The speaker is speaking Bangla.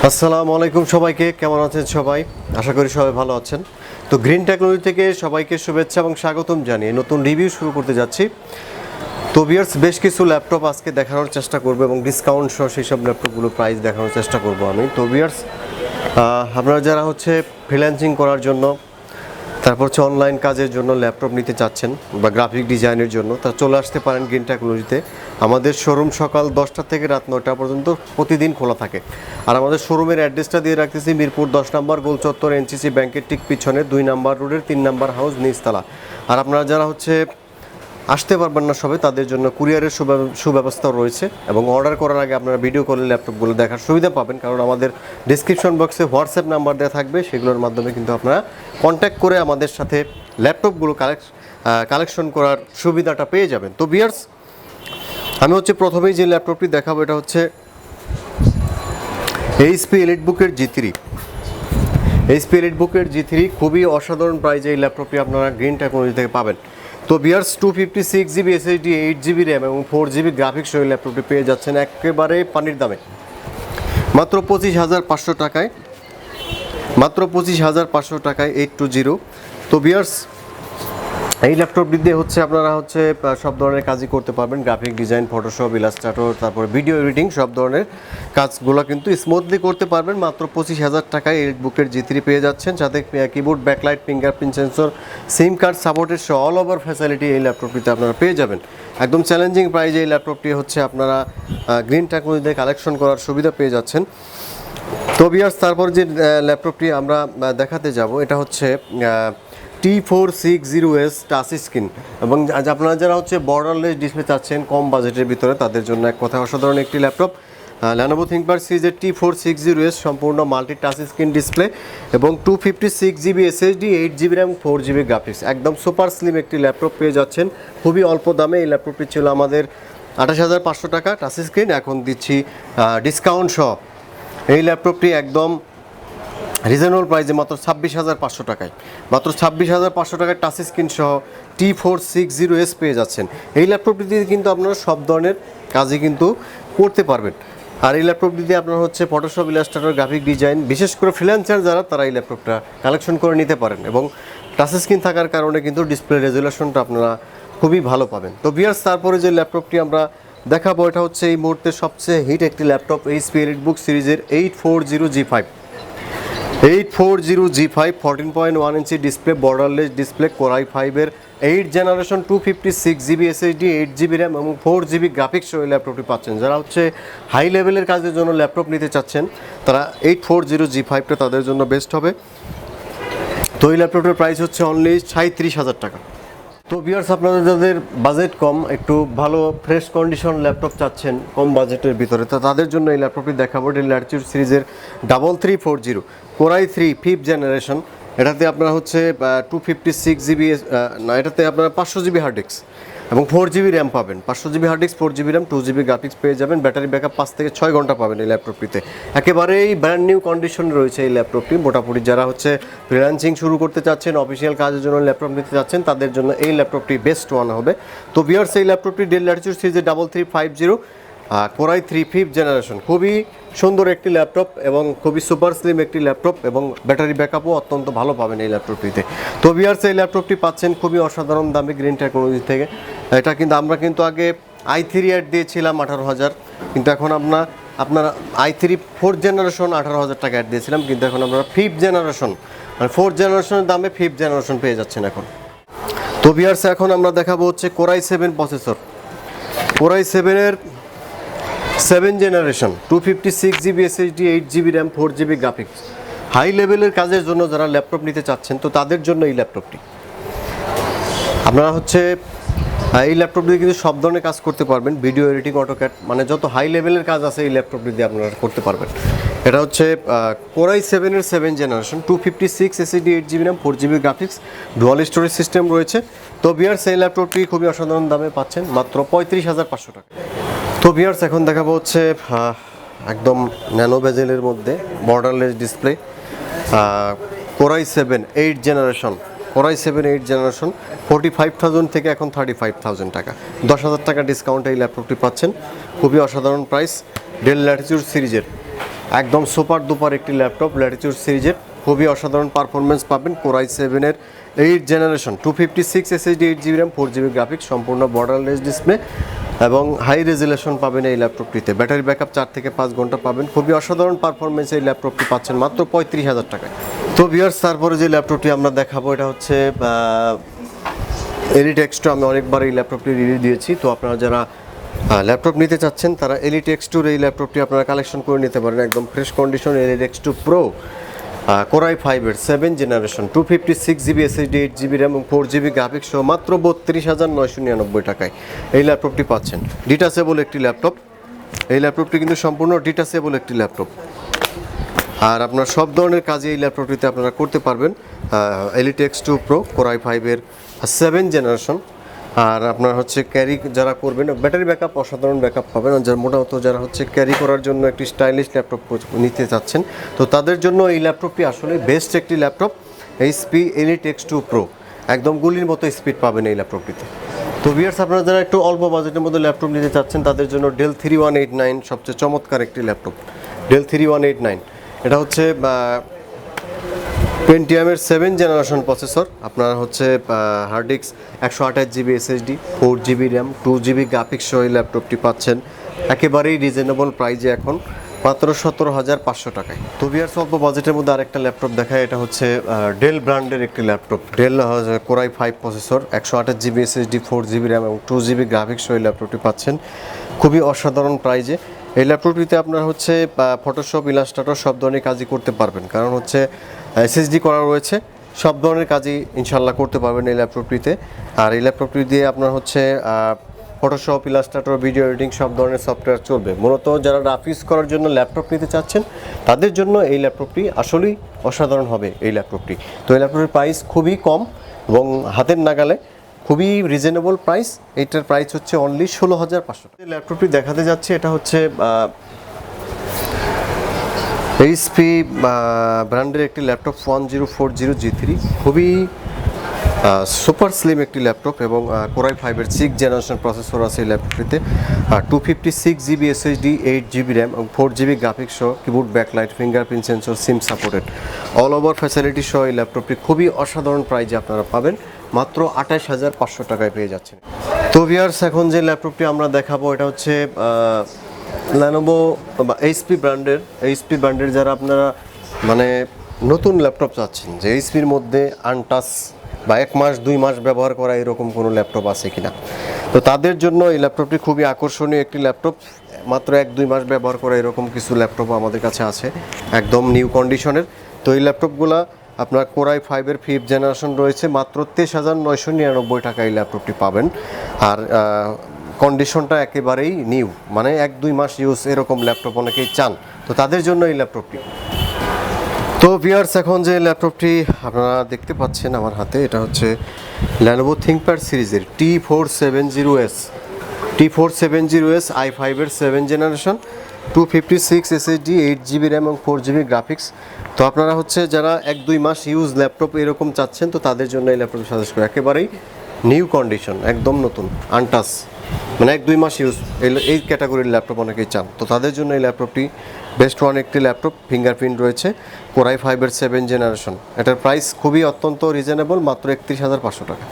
আসসালামু আলাইকুম সবাইকে, কেমন আছেন সবাই? আশা করি সবাই ভালো আছেন। তো গ্রিন টেকনোলজি থেকে সবাইকে শুভেচ্ছা এবং স্বাগতম জানিয়ে নতুন রিভিউ শুরু করতে যাচ্ছি। তো ভিউয়ার্স, বেশ কিছু ল্যাপটপ আজকে দেখানোর চেষ্টা করব এবং ডিসকাউন্ট সহ সেই সব ল্যাপটপগুলো প্রাইস দেখানোর চেষ্টা করব আমি। তো ভিউয়ার্স, আপনারা যারা ফ্রিল্যান্সিং করার জন্য, তারপর অনলাইন কাজের জন্য ল্যাপটপ নিতে চাচ্ছেন বা গ্রাফিক ডিজাইনের জন্য, তা চলে আসতে পারেন গ্রিন টেকনোলজিতে। আমাদের শোরুম সকাল 10টা থেকে রাত 9টা পর্যন্ত প্রতিদিন খোলা থাকে। আর আমাদের শোরুমের অ্যাড্রেসটা দিয়ে রাখতেছি মিরপুর 10 নম্বর গোল চত্বর, এনসিসি ব্যাংকের ঠিক পিছনে 2 নম্বর রোডের 3 নম্বর হাউস, নিচতলা। আর আপনারা যারা আসতে পারবেন না সবে, তাদের জন্য কুরিয়ারের সুব্যবস্থা রয়েছে এবং অর্ডার করার আগে আপনারা ভিডিও কলে ল্যাপটপগুলো দেখার সুবিধা পাবেন, কারণ আমাদের ডিসক্রিপশন বক্সে হোয়াটসঅ্যাপ নাম্বার দেওয়া থাকবে। সেগুলোর মাধ্যমে কিন্তু আপনারা কন্ট্যাক্ট করে আমাদের সাথে ল্যাপটপগুলো কালেকশন করার সুবিধাটা পেয়ে যাবেন। তো ভিউয়ার্স, আমি প্রথমেই যে ল্যাপটপটি দেখাবো, এটা এইচপি এলিটবুকের G3। এইচপি এলিটবুকের G3 খুবই অসাধারণ প্রাইজে এই ল্যাপটপটি আপনারা গ্রিন টেকনোলজি থেকে পাবেন। তো viewers, 256GB SSD, 8GB RAM এবং 4GB গ্রাফিক্স সহ ল্যাপটপটি পেয়ে যাচ্ছেন একেবারে পানির দামে, মাত্র 25,500 টাকায়। মাত্র 25,500 টাকায় 820। তো ভিউয়ার্স, এই ল্যাপটপটি দিয়ে আপনারা সব ধরনের কাজই করতে পারবেন। গ্রাফিক ডিজাইন, ফটোশপ, ইলাস্ট্রেটর, তারপর ভিডিও এডিটিং, সব ধরনের কাজগুলো কিন্তু স্মুথলি করতে পারবেন। মাত্র 25,000 টাকায় এলিটবুকের G3 পেয়ে যাচ্ছেন, সাথে কিবোর্ড, ব্যাকলাইট, ফিঙ্গারপ্রিন্ট সেন্সর, সিম কার্ড সাপোর্টের সহ অল ওভার ফ্যাসিলিটি এই ল্যাপটপটিতে আপনারা পেয়ে যাবেন। একদম চ্যালেঞ্জিং প্রাইজে এই ল্যাপটপটি আপনারা গ্রিন টেকনোলজিতে কালেকশন করার সুবিধা পেয়ে যাচ্ছেন। তো ভিউয়ার্স, তারপর যে ল্যাপটপটি আমরা দেখাতে যাব, এটা T460S টাচ স্ক্রিন। এবং আপনারা যারা বর্ডারলেস ডিসপ্লে চাচ্ছেন কম বাজেটের ভিতরে, তাদের জন্য এক কথা অসাধারণ একটি ল্যাপটপ। Lenovo ThinkPad সিরিজের T460S সম্পূর্ণ মাল্টি টাচ স্ক্রিন ডিসপ্লে এবং 256GB SSD, 8GB RAM, 4GB graphics, একদম সুপার স্লিম একটি ল্যাপটপ পেয়ে যাচ্ছেন খুবই অল্প দামে। এই ল্যাপটপটি ছিল আমাদের 28,500 টাকা টাচ স্ক্রিন, এখন দিচ্ছি ডিসকাউন্ট সহ এই ল্যাপটপটি একদম রিজনেবল প্রাইসে মাত্র 26,500 টাকায়। মাত্র 26,500 টাকায় টাচ স্ক্রিন সহ T460S পেয়ে যাচ্ছেন। এই ল্যাপটপটি দিয়ে কিন্তু আপনারা সব ধরনের কাজই কিন্তু করতে পারবেন। আর এই ল্যাপটপটি দিয়ে আপনারা ফটোশপ, ইলাস্ট্রেটর, গ্রাফিক ডিজাইন, বিশেষ করে ফ্রিল্যান্সার যারা, তারা এই ল্যাপটপটা কালেকশন করে নিতে পারেন। এবং টাচ স্ক্রিন থাকার কারণে কিন্তু ডিসপ্লে রেজুলেশনটা আপনারা খুবই ভালো পাবেন। তো ভিউয়ার্স, তারপরে যে ল্যাপটপটি আমরা দেখাবো, এটা এই মুহূর্তে সবচেয়ে হিট একটি ল্যাপটপ, এইচপি এলিটবুক সিরিজের 840G5। 840G5 14.1 inch display, borderless display, Core i 5-এর 8 generation, 256GB SSD, 8GB RAM এবং 4GB গ্রাফিক্স সহ ল্যাপটপটি পাচ্ছেন। যারা হাই লেভেলের কাজের জন্য ল্যাপটপ নিতে চাচ্ছেন, তারা 840G5টা তাদের জন্য বেস্ট হবে। তো এই ল্যাপটপটার প্রাইস অনলি 37,000 টাকা। তো ভিউয়ার্স, আপনারা যাদের বাজেট কম, একটু ভালো ফ্রেশ কন্ডিশন ল্যাপটপ চাচ্ছেন কম বাজেটের ভিতরে, তো তাদের জন্য এই ল্যাপটপটি দেখাবো। ডেল ল্যাটিটিউড সিরিজের 3340 কোরাই 3 5th জেনারেশন। এটাতে আপনারা 256GB, না, এটাতে আপনারা 500GB হার্ড ডিস্ক এবং 4GB র্যাম পাবেন। 500GB hard disk, 4GB RAM, 2GB graphics পেয়ে যাবেন। ব্যাটারি ব্যাকআপ 5 থেকে 6 ঘন্টা পাবেন এই ল্যাপটপটিতে। একেবারেই ব্র্যান্ড নিউ কন্ডিশনে রয়েছে এই ল্যাপটপটি। মোটামুটি যারা ফ্রিল্যান্সিং শুরু করতে চাচ্ছেন, অফিসিয়াল কাজের জন্য ল্যাপটপ নিতে চাচ্ছেন, তাদের জন্য এই ল্যাপটপটি বেস্ট ওয়ান হবে। তো ভিউয়ার্স, এই ল্যাপটপটি ডেল ল্যাটিটিউড সিরিজের 3350 কোরাই 3 5th জেনারেশন। খুবই সুন্দর একটি ল্যাপটপ এবং খুবই সুপার স্লিম একটি ল্যাপটপ এবং ব্যাটারি ব্যাকআপও অত্যন্ত ভালো পাবেন এই ল্যাপটপটিতে। তো ভিউয়ার্স, এই ল্যাপটপটি পাচ্ছেন খুবই অসাধারণ দামে গ্রিন টেকনোলজি থেকে। এটা আমরা আগে i3 অ্যাড দিয়েছিলাম 18,000, কিন্তু এখন আপনারা i3 4th জেনারেশন 18,000 টাকা অ্যাড দিয়েছিলাম, কিন্তু এখন আপনারা 5th জেনারেশন, মানে 4th জেনারেশনের দামে 5th জেনারেশন পেয়ে যাচ্ছেন এখন। তো ভিউয়ার্স, এখন আমরা দেখাবো কোরাই 7 প্রসেসর। কোরাই 7-এর 7th generation, 256GB SSD, 8GB RAM, 4GB graphics. High লেভেলের কাজের জন্য যারা ল্যাপটপ নিতে চাচ্ছেন, তো তাদের জন্য এই ল্যাপটপটি। আপনারা এই ল্যাপটপ দিয়ে কিন্তু সব ধরনের কাজ করতে পারবেন। ভিডিও এডিটিং, অটোক্যাড, মানে যত হাই লেভেলের কাজ আছে এই ল্যাপটপটি দিয়ে আপনারা করতে পারবেন। এটা কোরাই 7-এর 7th generation, 256 SSD, 8GB RAM, 4GB graphics, dual storage system রয়েছে। তো ভিউয়ার্স, এই ল্যাপটপটি খুবই অসাধারণ দামে পাচ্ছেন মাত্র 35,500 টাকা। তো ভিউয়ার্স, এখন দেখাবো একদম ন্যানো বেজেলের মধ্যে borderless display, core i 7 8th generation. Core i 7 8th generation 45,000 থেকে এখন 35,000 টাকা, 10,000 টাকা ডিসকাউন্টে এই ল্যাপটপটি পাচ্ছেন। খুবই অসাধারণ প্রাইস। ডেল ল্যাটিটিউড সিরিজের একদম সুপার দুপার একটি ল্যাপটপ ল্যাটিটিউড সিরিজের, খুবই অসাধারণ পারফরমেন্স পাবেন। কোরাই 7-এর 8 generation 256 SSD 8GB RAM 4GB graphics, সম্পূর্ণ বর্ডারলেস ডিসপ্লে এবং হাই রেজুলেশন পাবেন এই ল্যাপটপটিতে। ব্যাটারি ব্যাকআপ 4 থেকে 5 ঘন্টা পাবেন। খুবই অসাধারণ পারফরমেন্স এই ল্যাপটপটি পাচ্ছেন মাত্র 35,000 টাকায়। তো ভিউয়ার্স, তারপরে যে ল্যাপটপটি আমরা দেখাবো এটা হচ্ছে এলিট এক্স2। আমি অনেকবার এই ল্যাপটপটি রিভিউ দিয়েছি। তো আপনারা যারা ল্যাপটপ নিতে চাচ্ছেন তারা এলিট এক্স2 এই ল্যাপটপটি আপনারা কালেকশন করে নিতে পারেন। একদম fresh condition Elite X two pro core i 5-এর 7 generation 256GB SSD 8GB RAM এবং 4GB গ্রাফিক্স সহ মাত্র 32,999 টাকায় এই ল্যাপটপটি পাচ্ছেন। ডিটাচেবল একটি ল্যাপটপ, এই ল্যাপটপটি কিন্তু সম্পূর্ণ ডিটাচেবল একটি ল্যাপটপ, আর আপনার সব ধরনের কাজে এই ল্যাপটপটিতে আপনারা করতে পারবেন। এলিট এক্স2 প্রো কোরাই 5-এর 7 জেনারেশন। আর আপনার হচ্ছে ক্যারি যারা করবেন, ব্যাটারি ব্যাকআপ অসাধারণ ব্যাকআপ পাবেন। যারা মোটামুটি যারা হচ্ছে ক্যারি করার জন্য একটি স্টাইলিশ ল্যাপটপ নিতে চাচ্ছেন, তো তাদের জন্য এই ল্যাপটপটি আসলে বেস্ট একটি laptop. HP elite X two pro, একদম গুলির মতো স্পিড পাবেন এই ল্যাপটপটিতে। তো ভিউয়ার্স, আপনারা যারা একটু অল্প বাজেটের মধ্যে ল্যাপটপ নিতে চাচ্ছেন তাদের জন্য ডেল 3189 সবচেয়ে চমৎকার একটি ল্যাপটপ। ডেল 3189 এটা হচ্ছে পেন্টিয়ামের 7 জেনারেশন প্রসেসর। আপনার হচ্ছে hard disk 128GB SSD 4GB RAM 2GB graphics সহ এই ল্যাপটপটি পাচ্ছেন একেবারেই রিজনেবল প্রাইজে, এখন মাত্র 17,500 টাকায়। তো ভিউয়ার্স, অল্প বাজেটের মধ্যে আরেকটা ল্যাপটপ দেখায়। এটা হচ্ছে ডেল ব্র্যান্ডের একটি laptop. Dell core i 5 processor 128GB SSD 4GB RAM এবং 2GB গ্রাফিক্স সহ এই ল্যাপটপটি পাচ্ছেন খুবই অসাধারণ প্রাইজে। এই ল্যাপটপটিতে আপনার হচ্ছে ফটোশপ, ইলাস্ট্রেটর সব ধরনের কাজই করতে পারবেন, কারণ হচ্ছে এসএসডি করা রয়েছে। সব ধরনের কাজই ইনশাল্লাহ করতে পারবেন এই ল্যাপটপটিতে। আর এই ল্যাপটপটি দিয়ে আপনার হচ্ছে ফটোশপ, ইলাস্ট্রেটর, ভিডিও এডিটিং সব ধরনের সফটওয়্যার চলবে। মূলত যারা রাফ করার জন্য ল্যাপটপ নিতে চাচ্ছেন তাদের জন্য এই ল্যাপটপটি আসলেই অসাধারণ হবে এই ল্যাপটপটি। তো এই ল্যাপটপের প্রাইস খুবই কম এবং হাতের নাগালে, খুবই রিজনেবল প্রাইস। এইটার প্রাইস হচ্ছে অনলি 16,500 টাকা। ল্যাপটপটি দেখাতে যাচ্ছে এটা হচ্ছে এইচপি ব্র্যান্ডের একটি ল্যাপটপ 1040G3, খুবই সুপার স্লিম একটি ল্যাপটপ এবং কোরাই 5-এর 6 জেনারেশন প্রসেসর আছে এই ল্যাপটপটিতে। 256GB এসএসডি 8GB র্যাম এবং 4GB গ্রাফিক্স সহ keyboard, backlight, fingerprint sensor, SIM supported, all over facility সহ এই ল্যাপটপটি খুবই অসাধারণ প্রাইজে আপনারা পাবেন মাত্র 28,500 টাকায় পেয়ে যাচ্ছেন। তো ভিউয়ার্স, এখন যে ল্যাপটপটি আমরা দেখাবো এটা হচ্ছে লেনোভো বা এইচপি ব্র্যান্ডের যারা আপনারা মানে নতুন ল্যাপটপ চাচ্ছেন, যে এইচপির মধ্যে আনটাচ বা 1 মাস 2 মাস ব্যবহার করা এরকম কোনো ল্যাপটপ আছে কিনা, তো তাদের জন্য এই ল্যাপটপটি খুবই আকর্ষণীয় একটি ল্যাপটপ। মাত্র 1-2 মাস ব্যবহার করা এরকম কিছু ল্যাপটপ আমাদের কাছে আছে একদম নিউ কন্ডিশনের। তো এই ল্যাপটপগুলো আপনার কোরাই 5-এর 5th জেনারেশন রয়েছে, মাত্র 23,999 টাকায় এই ল্যাপটপটি পাবেন। আর কন্ডিশনটা একেবারেই নিউ, মানে 1-2 মাস ইউজ এরকম ল্যাপটপ অনেকেই চান, তো তাদের জন্য এই ল্যাপটপটি। তো ভিউয়ার্স, এখন যে ল্যাপটপটি আপনারা দেখতে পাচ্ছেন আমার হাতে এটা হচ্ছে লেনোভো থিংকপ্যাড সিরিজের T470S i5-এর 7 generation 256 SSD 8GB RAM এবং 4GB গ্রাফিক্স। তো আপনারা হচ্ছে যারা 1-2 মাস ইউজ ল্যাপটপ এরকম চাচ্ছেন তো তাদের জন্য এই ল্যাপটপটি সাজেস্ট করি। একেবারেই নিউ কন্ডিশন, একদম নতুন, আনটাচ, মানে 1-2 মাস ইউজ এই ক্যাটাগরির ল্যাপটপ অনেকেই চান, তো তাদের জন্য এই ল্যাপটপটি বেস্ট ওয়ান একটি ল্যাপটপ। ফিঙ্গারপ্রিন্ট রয়েছে, কোরাই 5-এর 7 জেনারেশন। এটার প্রাইস খুবই অত্যন্ত রিজনেবল, মাত্র 31,500 টাকা।